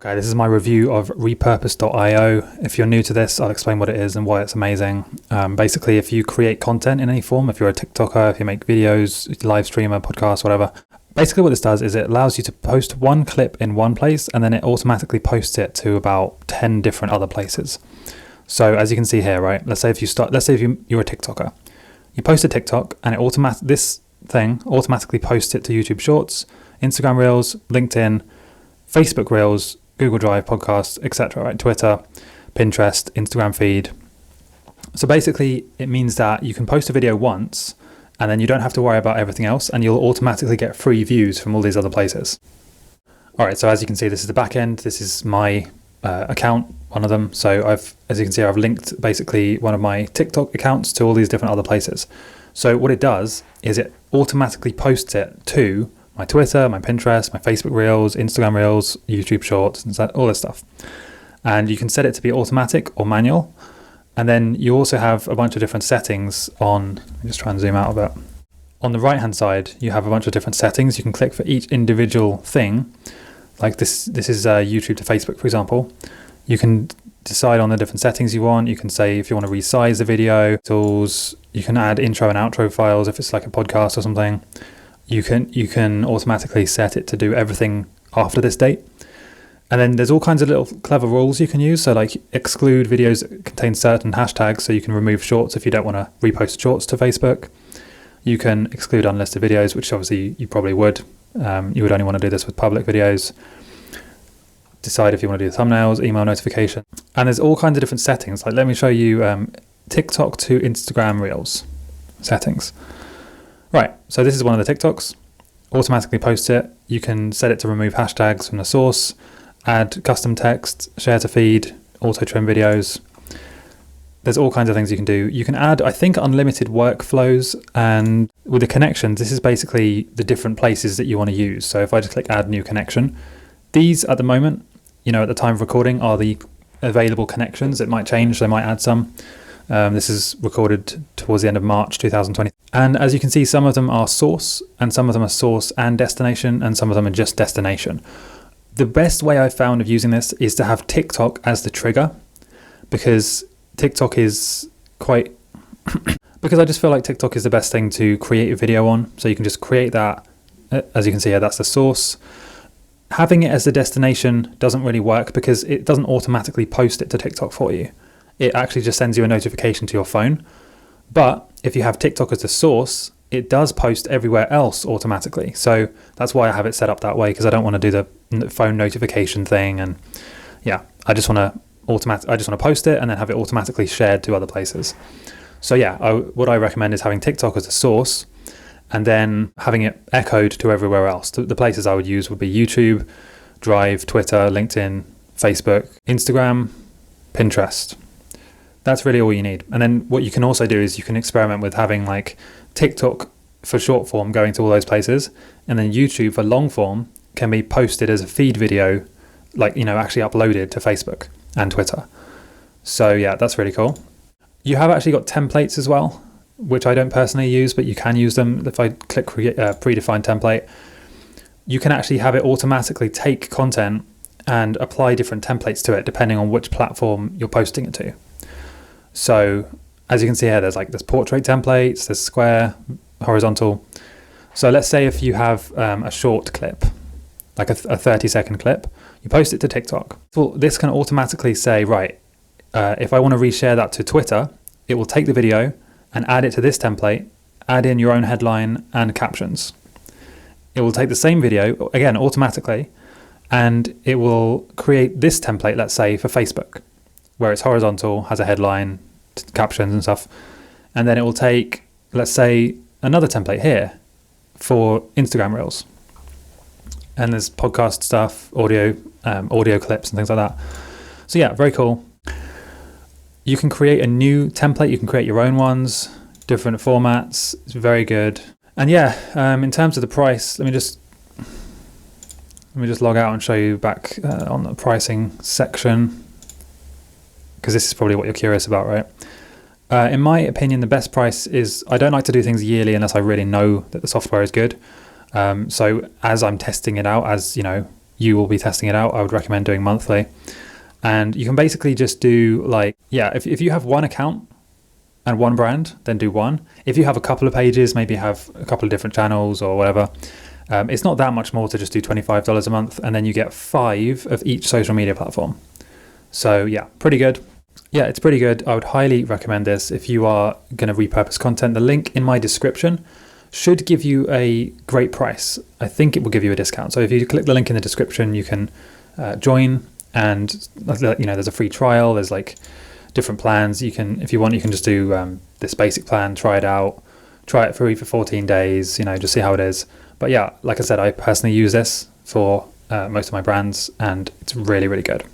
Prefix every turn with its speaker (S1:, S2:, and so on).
S1: Okay, this is my review of repurpose.io. If you're new to this, I'll explain what it is and why it's amazing. Basically, if you create content in any form, if you're a TikToker, if you make videos, live streamer, podcast, whatever, basically what this does is it allows you to post one clip in one place and then it automatically posts it to about 10 different other places. So as you can see here, right, let's say if you're a TikToker, you post a TikTok and this thing automatically posts it to YouTube Shorts, Instagram Reels, LinkedIn, Facebook Reels, Google Drive, podcasts, etc., right? Twitter, Pinterest, Instagram feed. So basically it means that you can post a video once and then you don't have to worry about everything else and you'll automatically get free views from all these other places. All right, so as you can see, this is the back end. This is my account, one of them. So as you can see, I've linked basically one of my TikTok accounts to all these different other places. So what it does is it automatically posts it to my Twitter, my Pinterest, my Facebook Reels, Instagram Reels, YouTube Shorts, and all this stuff. And you can set it to be automatic or manual. And then you also have a bunch of different settings on, let me just try and zoom out a bit. On the right-hand side, you have a bunch of different settings. You can click for each individual thing. Like this is YouTube to Facebook, for example. You can decide on the different settings you want. You can say if you want to resize the video, tools. You can add intro and outro files if it's like a podcast or something. You can automatically set it to do everything after this date. And then there's all kinds of little clever rules you can use. So like exclude videos that contain certain hashtags. So you can remove shorts if you don't want to repost shorts to Facebook. You can exclude unlisted videos, which obviously you probably would. You would only want to do this with public videos. Decide if you want to do thumbnails, email notification. And there's all kinds of different settings. Like let me show you TikTok to Instagram Reels settings. Right, so this is one of the TikToks. Automatically post it. You can set it to remove hashtags from the source, add custom text, share to feed, auto trim videos. There's all kinds of things you can do. You can add, I think, unlimited workflows, and with the connections, this is basically the different places that you want to use. So if I just click add new connection, these at the moment, at the time of recording, are the available connections. It might change, they might add some. This is recorded towards the end of March 2020. And as you can see, some of them are source, and some of them are source and destination, and some of them are just destination. The best way I've found of using this is to have TikTok as the trigger, because TikTok is quite... because I just feel like TikTok is the best thing to create a video on. So you can just create that. As you can see here, that's the source. Having it as the destination doesn't really work because it doesn't automatically post it to TikTok for you. It actually just sends you a notification to your phone. But if you have TikTok as the source, it does post everywhere else automatically. So that's why I have it set up that way, because I don't want to do the phone notification thing. And yeah, I just want to post it and then have it automatically shared to other places. So yeah, what I recommend is having TikTok as the source and then having it echoed to everywhere else. The places I would use would be YouTube, Drive, Twitter, LinkedIn, Facebook, Instagram, Pinterest. That's really all you need. And then what you can also do is you can experiment with having like TikTok for short form going to all those places, and then YouTube for long form can be posted as a feed video, like, actually uploaded to Facebook and Twitter. So yeah, that's really cool. You have actually got templates as well, which I don't personally use, but you can use them. If I click create predefined template, you can actually have it automatically take content and apply different templates to it depending on which platform you're posting it to. So as you can see here, there's portrait templates, there's square, horizontal. So let's say if you have a short clip, like a 30-second clip, you post it to TikTok. Well, this can automatically say, right, if I want to reshare that to Twitter, it will take the video and add it to this template, add in your own headline and captions. It will take the same video, again, automatically, and it will create this template, let's say, for Facebook, where it's horizontal, has a headline, captions and stuff. And then it will take, let's say, another template here for Instagram Reels. And there's podcast stuff, audio clips and things like that. So yeah, very cool. You can create a new template. You can create your own ones, different formats. It's very good. And yeah, in terms of the price, let me just log out and show you back on the pricing section, because this is probably what you're curious about, right? In my opinion, the best price is, I don't like to do things yearly unless I really know that the software is good. So as I'm testing it out, as you will be testing it out, I would recommend doing monthly. And you can basically just do like, if you have one account and one brand, then do one. If you have a couple of pages, maybe have a couple of different channels or whatever, it's not that much more to just do $25 a month, and then you get 5 of each social media platform. So yeah, pretty good. Yeah, it's pretty good. I would highly recommend this if you are going to repurpose content. The link in my description should give you a great price. I think it will give you a discount. So if you click the link in the description, you can join, and there's a free trial. There's like different plans. You can, if you want, you can just do this basic plan, try it out, try it free for 14 days, just see how it is. But yeah, like I said, I personally use this for most of my brands, and it's really, really good.